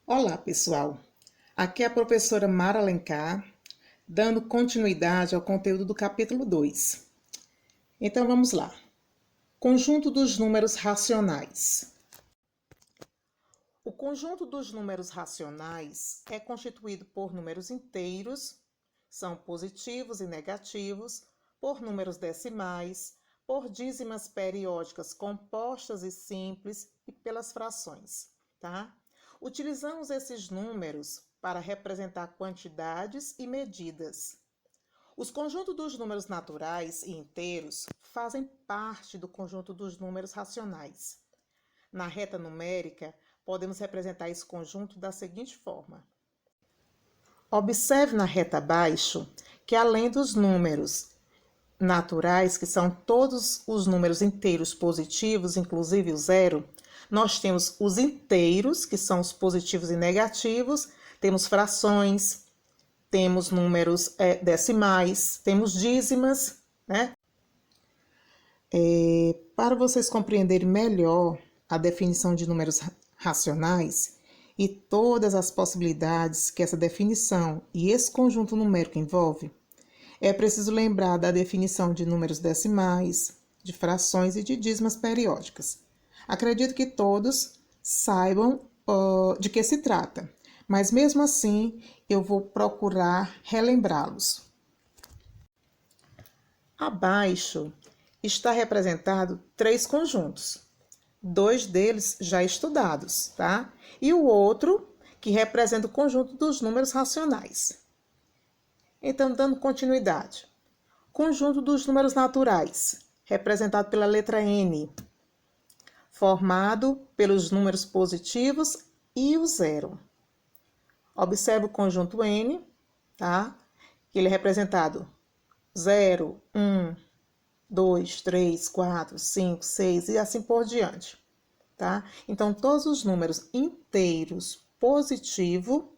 Olá, pessoal! Aqui é a professora Mara Alencar, dando continuidade ao conteúdo do capítulo 2. Então, vamos lá. Conjunto dos números racionais. O conjunto dos números racionais é constituído por números inteiros, são positivos e negativos, por números decimais, por dízimas periódicas compostas e simples e pelas frações, tá? Utilizamos esses números para representar quantidades e medidas. Os conjuntos dos números naturais e inteiros fazem parte do conjunto dos números racionais. Na reta numérica, podemos representar esse conjunto da seguinte forma. Observe na reta abaixo que, além dos números naturais, que são todos os números inteiros positivos, inclusive o zero, nós temos os inteiros, que são os positivos e negativos, temos frações, temos números decimais, temos dízimas, né? Para vocês compreenderem melhor a definição de números racionais e todas as possibilidades que essa definição e esse conjunto numérico envolve, é preciso lembrar da definição de números decimais, de frações e de dízimas periódicas. Acredito que todos saibam de que se trata, mas mesmo assim eu vou procurar relembrá-los. Abaixo está representado 3 conjuntos, 2 deles já estudados, tá? E o outro que representa o conjunto dos números racionais. Então, dando continuidade. Conjunto dos números naturais, representado pela letra N, formado pelos números positivos e o zero. Observe o conjunto N, tá? Que ele é representado 0, 1, 2, 3, 4, 5, 6 e assim por diante, tá? Então, todos os números inteiros positivo,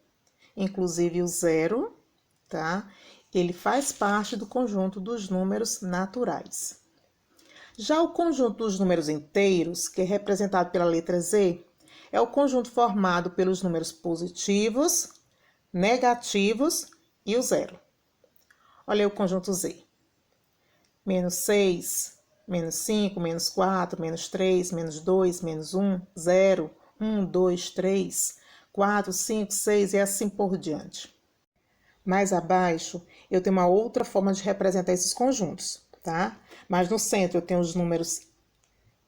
inclusive o zero, tá? Ele faz parte do conjunto dos números naturais. Já o conjunto dos números inteiros, que é representado pela letra Z, é o conjunto formado pelos números positivos, negativos e o zero. Olha aí o conjunto Z. Menos 6, menos 5, menos 4, menos 3, menos 2, menos 1, 0, 1, 2, 3, 4, 5, 6 e assim por diante. Mais abaixo, eu tenho uma outra forma de representar esses conjuntos, tá? Mas no centro eu tenho os números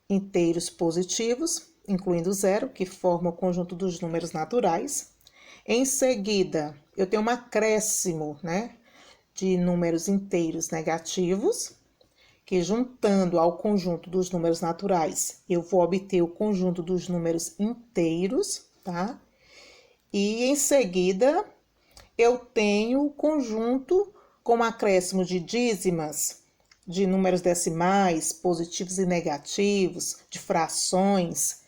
inteiros positivos, incluindo o zero, que forma o conjunto dos números naturais. Em seguida, eu tenho um acréscimo, né, de números inteiros negativos, que juntando ao conjunto dos números naturais, eu vou obter o conjunto dos números inteiros, tá? E em seguida, eu tenho o conjunto com acréscimo de dízimas, de números decimais, positivos e negativos, de frações,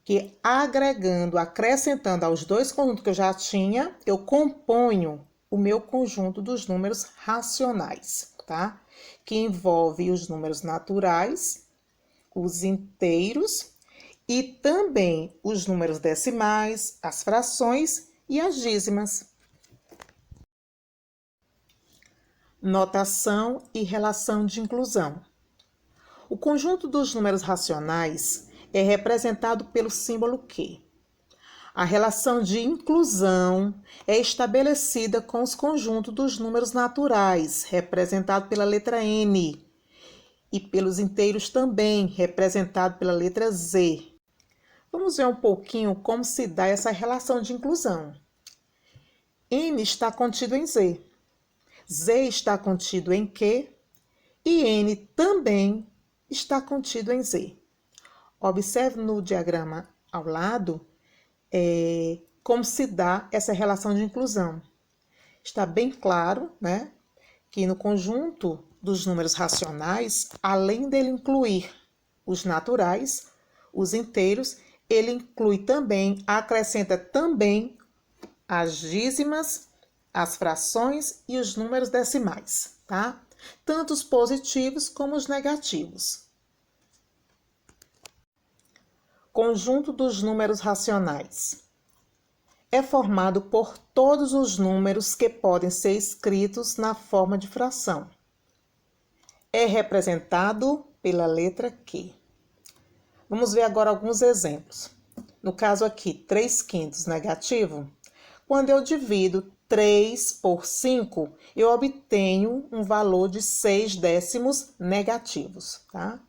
que agregando, acrescentando aos 2 conjuntos que eu já tinha, eu componho o meu conjunto dos números racionais, tá? Que envolve os números naturais, os inteiros e também os números decimais, as frações e as dízimas. Notação e relação de inclusão. O conjunto dos números racionais é representado pelo símbolo Q. A relação de inclusão é estabelecida com os conjuntos dos números naturais, representado pela letra N, e pelos inteiros também, representado pela letra Z. Vamos ver um pouquinho como se dá essa relação de inclusão. N está contido em Z. Z está contido em Q e N também está contido em Z. Observe no diagrama ao lado como se dá essa relação de inclusão. Está bem claro, né, que no conjunto dos números racionais, além dele incluir os naturais, os inteiros, ele inclui também, acrescenta também as dízimas, as frações e os números decimais, tá? Tanto os positivos como os negativos. Conjunto dos números racionais. é formado por todos os números que podem ser escritos na forma de fração. É representado pela letra Q. Vamos ver agora alguns exemplos. No caso aqui, 3/5 negativo, quando eu divido 3 por 5, eu obtenho um valor de 6/10 negativos, tá?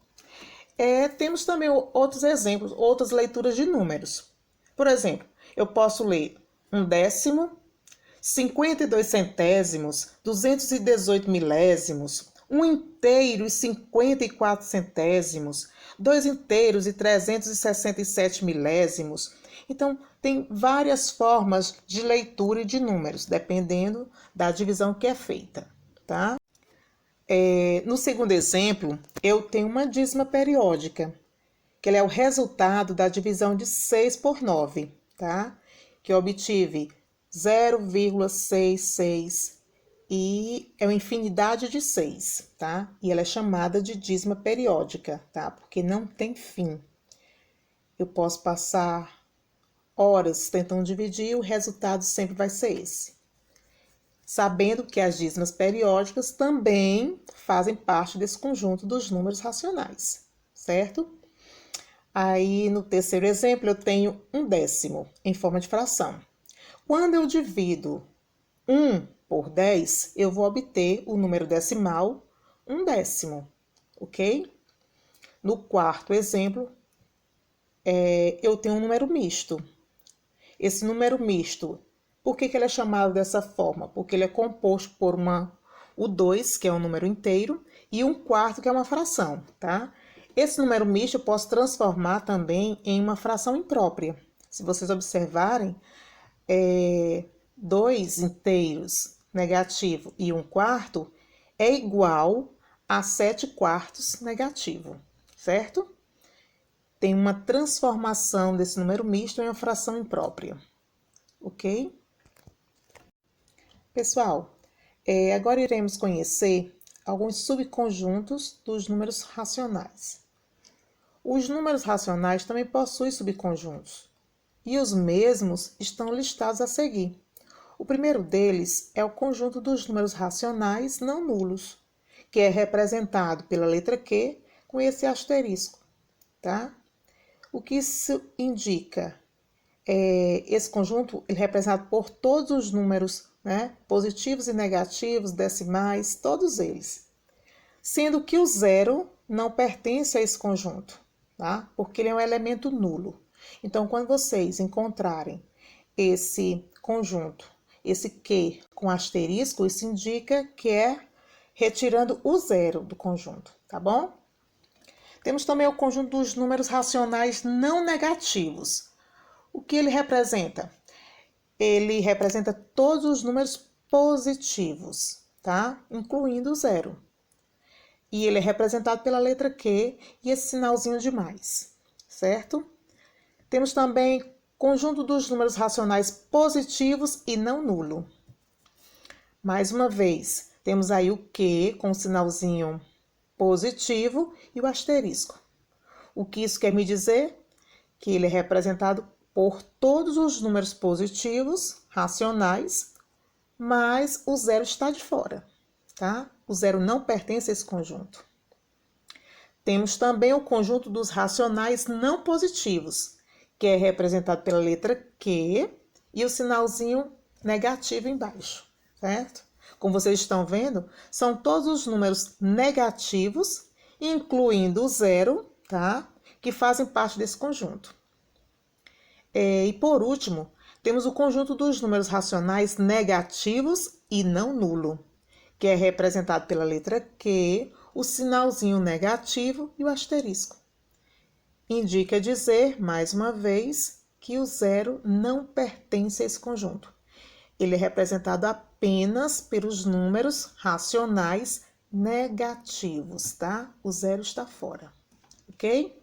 Temos também outros exemplos, outras leituras de números. Por exemplo, eu posso ler 1/10, 52 centésimos, 218 milésimos, 1 inteiro e 54 centésimos, 2 inteiros e 367 milésimos. Então, tem várias formas de leitura de números, dependendo da divisão que é feita, tá? No segundo exemplo, eu tenho uma dízima periódica, que ela é o resultado da divisão de 6 por 9, tá? Que eu obtive 0,66 e é uma infinidade de 6, tá? E ela é chamada de dízima periódica, tá? Porque não tem fim. Eu posso passar horas tentando dividir e o resultado sempre vai ser esse. Sabendo que as dízimas periódicas também fazem parte desse conjunto dos números racionais, certo? Aí, no terceiro exemplo, eu tenho 1/10 em forma de fração. Quando eu divido 1 por 10, eu vou obter o número decimal 1/10, ok? No quarto exemplo, eu tenho um número misto. Esse número misto, por que ele é chamado dessa forma? Porque ele é composto por o 2, que é um número inteiro, e 1/4, que é uma fração, tá? Esse número misto eu posso transformar também em uma fração imprópria. Se vocês observarem, 2 inteiros negativo e 1/4 é igual a 7/4 negativo, certo? Tem uma transformação desse número misto em uma fração imprópria, ok? Pessoal, agora iremos conhecer alguns subconjuntos dos números racionais. Os números racionais também possuem subconjuntos, e os mesmos estão listados a seguir. O primeiro deles é o conjunto dos números racionais não nulos, que é representado pela letra Q com esse asterisco, tá? O que isso indica? Esse conjunto ele é representado por todos os números, né? Positivos e negativos, decimais, todos eles. Sendo que o 0 não pertence a esse conjunto, tá? Porque ele é um elemento nulo. Então, quando vocês encontrarem esse conjunto, esse Q com asterisco, isso indica que é retirando o 0 do conjunto, tá bom? Temos também o conjunto dos números racionais não negativos. O que ele representa? Ele representa todos os números positivos, tá? Incluindo o 0. E ele é representado pela letra Q e esse sinalzinho de mais, certo? Temos também conjunto dos números racionais positivos e não nulo. Mais uma vez, temos aí o Q com o sinalzinho positivo e o asterisco. O que isso quer me dizer? Que ele é representado por todos os números positivos, racionais, mas o 0 está de fora, tá? O 0 não pertence a esse conjunto. Temos também o conjunto dos racionais não positivos, que é representado pela letra Q e o sinalzinho negativo embaixo, certo? Como vocês estão vendo, são todos os números negativos, incluindo o 0, tá? Que fazem parte desse conjunto. E por último, temos o conjunto dos números racionais negativos e não nulo, que é representado pela letra Q, o sinalzinho negativo e o asterisco. Indica dizer, mais uma vez, que o 0 não pertence a esse conjunto. Ele é representado apenas pelos números racionais negativos, tá? O 0 está fora, ok?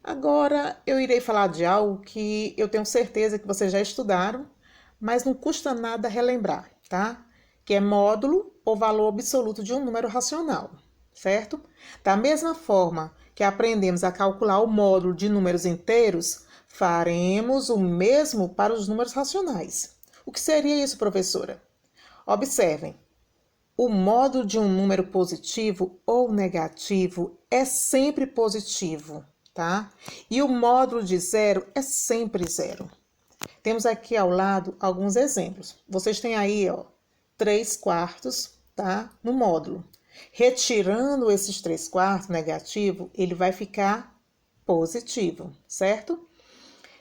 Agora, eu irei falar de algo que eu tenho certeza que vocês já estudaram, mas não custa nada relembrar, tá? Que é módulo ou valor absoluto de um número racional, certo? Da mesma forma que aprendemos a calcular o módulo de números inteiros, Faremos o mesmo para os números racionais. O que seria isso, professora? Observem, o módulo de um número positivo ou negativo é sempre positivo, tá? E o módulo de zero é sempre zero. Temos aqui ao lado alguns exemplos. Vocês têm aí, ó, 3/4, tá? No módulo. Retirando esses 3/4 negativo, ele vai ficar positivo, certo?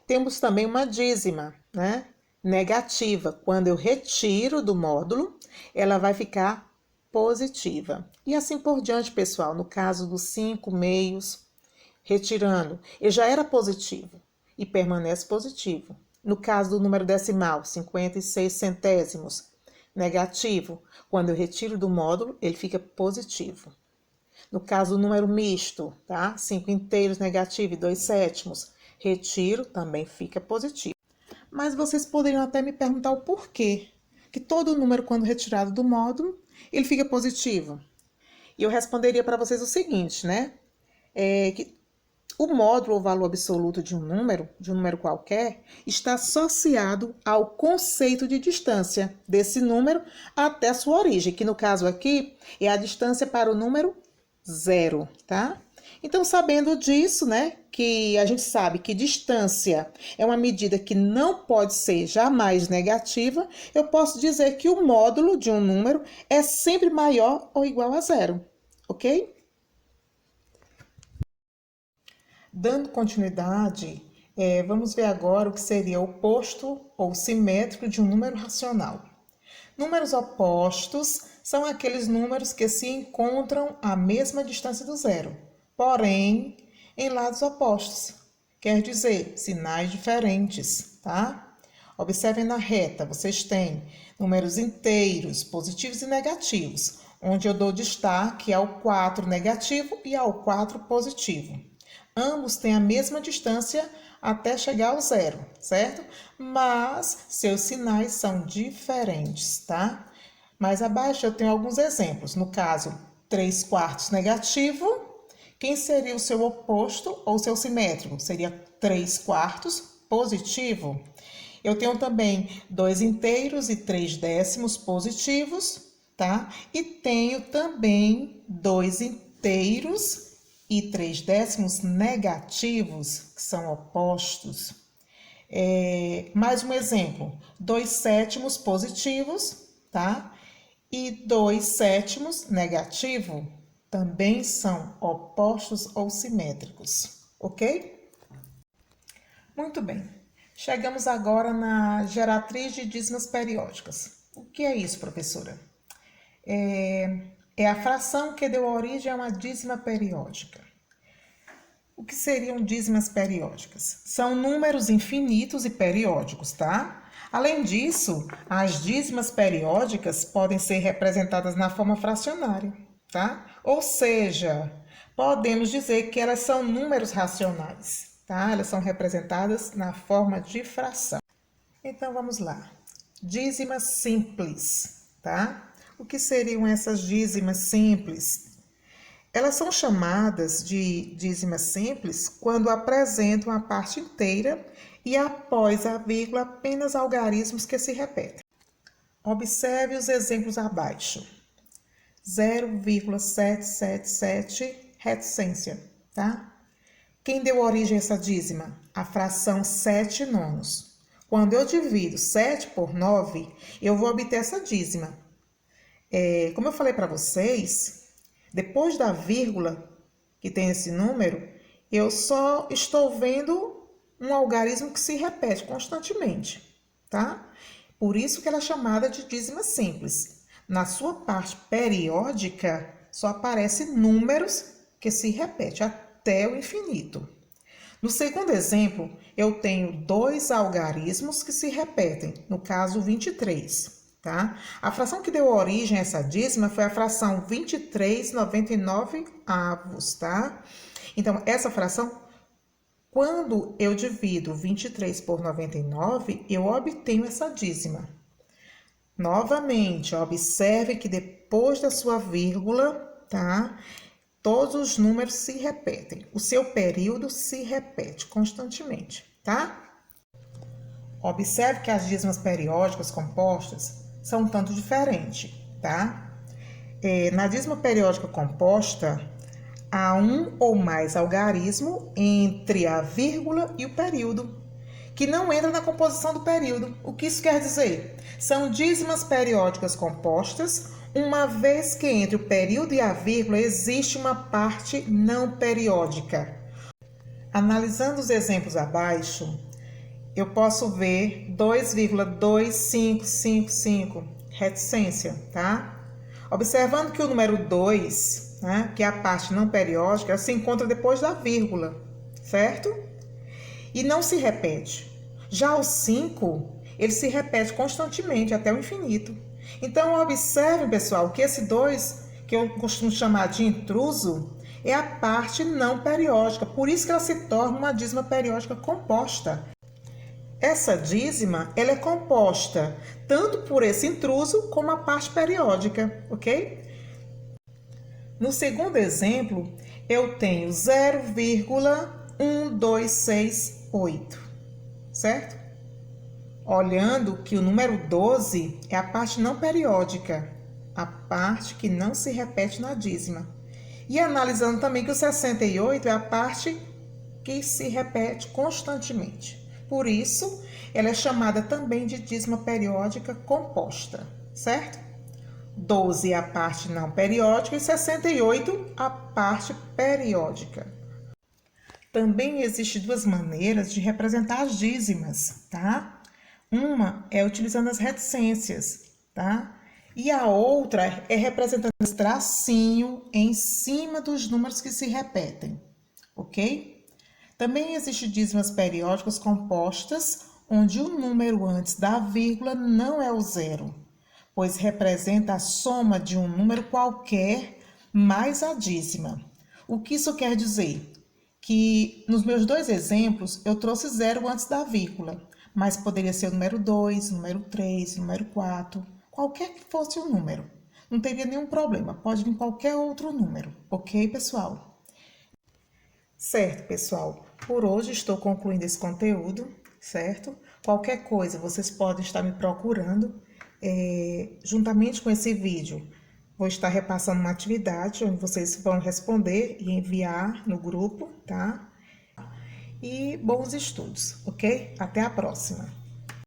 Temos também uma dízima, né? Negativa. Quando eu retiro do módulo, ela vai ficar positiva. E assim por diante, pessoal. No caso dos 5 meios, retirando, ele já era positivo e permanece positivo. No caso do número decimal, 56 centésimos, negativo. Quando eu retiro do módulo, ele fica positivo. No caso do número misto, tá? 5 inteiros negativo e 2 sétimos, retiro, também fica positivo. Mas vocês poderiam até me perguntar o porquê que todo número, quando retirado do módulo, ele fica positivo. E eu responderia para vocês o seguinte, né? Que o módulo ou valor absoluto de um número qualquer, está associado ao conceito de distância desse número até a sua origem, que no caso aqui é a distância para o número 0, tá? Então, sabendo disso, né, que a gente sabe que distância é uma medida que não pode ser jamais negativa, eu posso dizer que o módulo de um número é sempre maior ou igual a 0, ok? Dando continuidade, vamos ver agora o que seria o oposto ou simétrico de um número racional. Números opostos são aqueles números que se encontram à mesma distância do zero, porém em lados opostos, quer dizer, sinais diferentes, tá? Observem na reta, vocês têm números inteiros, positivos e negativos, onde eu dou destaque ao 4 negativo e ao 4 positivo. Ambos têm a mesma distância até chegar ao zero, certo? Mas seus sinais são diferentes, tá? Mais abaixo eu tenho alguns exemplos. No caso, 3/4 negativo, quem seria o seu oposto ou seu simétrico? Seria 3/4 positivo. Eu tenho também 2 inteiros e 3 décimos positivos, tá? E tenho também 2 inteiros e 3 décimos negativos, que são opostos. Mais um exemplo, 2 sétimos positivos, tá? E 2 sétimos negativo, também são opostos ou simétricos, ok? Muito bem, chegamos agora na geratriz de dízimas periódicas. O que é isso, professora? É a fração que deu origem a uma dízima periódica. O que seriam dízimas periódicas? São números infinitos e periódicos, tá? Além disso, as dízimas periódicas podem ser representadas na forma fracionária, tá? Ou seja, podemos dizer que elas são números racionais, tá? Elas são representadas na forma de fração. Então, vamos lá. Dízimas simples, tá? O que seriam essas dízimas simples? Elas são chamadas de dízimas simples quando apresentam a parte inteira e após a vírgula apenas algarismos que se repetem. Observe os exemplos abaixo. 0,777 reticência, tá? Quem deu origem a essa dízima? A fração 7 nonos. Quando eu divido 7 por 9, eu vou obter essa dízima. Como eu falei para vocês, depois da vírgula que tem esse número, eu só estou vendo um algarismo que se repete constantemente, tá? Por isso que ela é chamada de dízima simples. Na sua parte periódica, só aparecem números que se repetem até o infinito. No segundo exemplo, eu tenho 2 algarismos que se repetem, no caso 23. Tá? A fração que deu origem a essa dízima foi a fração 23/99avos, tá? Então, essa fração, quando eu divido 23 por 99, eu obtenho essa dízima. Novamente, observe que depois da sua vírgula, tá? Todos os números se repetem. O seu período se repete constantemente. tá? Observe que as dízimas periódicas compostas são um tanto diferentes, tá? Na dízima periódica composta, há um ou mais algarismo entre a vírgula e o período, que não entra na composição do período. O que isso quer dizer? São dízimas periódicas compostas, uma vez que entre o período e a vírgula existe uma parte não periódica. Analisando os exemplos abaixo, eu posso ver 2,2555, reticência, tá? Observando que o número 2, né, que é a parte não periódica, ela se encontra depois da vírgula, certo? E não se repete. Já o 5, ele se repete constantemente até o infinito. Então, observe, pessoal, que esse 2, que eu costumo chamar de intruso, é a parte não periódica. Por isso que ela se torna uma dízima periódica composta. Essa dízima, ela é composta tanto por esse intruso como a parte periódica, ok? No segundo exemplo, eu tenho 0,1268, certo? Olhando que o número 12 é a parte não periódica, a parte que não se repete na dízima. E analisando também que o 68 é a parte que se repete constantemente. Por isso, ela é chamada também de dízima periódica composta, certo? 12 é a parte não periódica e 68 a parte periódica. Também existem duas maneiras de representar as dízimas, tá? Uma é utilizando as reticências, tá? E a outra é representando esse tracinho em cima dos números que se repetem, ok? Também existem dízimas periódicas compostas, onde o número antes da vírgula não é o zero, pois representa a soma de um número qualquer mais a dízima. O que isso quer dizer? Que nos meus dois exemplos eu trouxe zero antes da vírgula, mas poderia ser o número 2, número 3, número 4, qualquer que fosse o número. Não teria nenhum problema, pode vir qualquer outro número, ok, pessoal? Certo, pessoal, por hoje estou concluindo esse conteúdo, certo? Qualquer coisa, vocês podem estar me procurando. Juntamente com esse vídeo, vou estar repassando uma atividade onde vocês vão responder e enviar no grupo, tá? E bons estudos, ok? Até a próxima!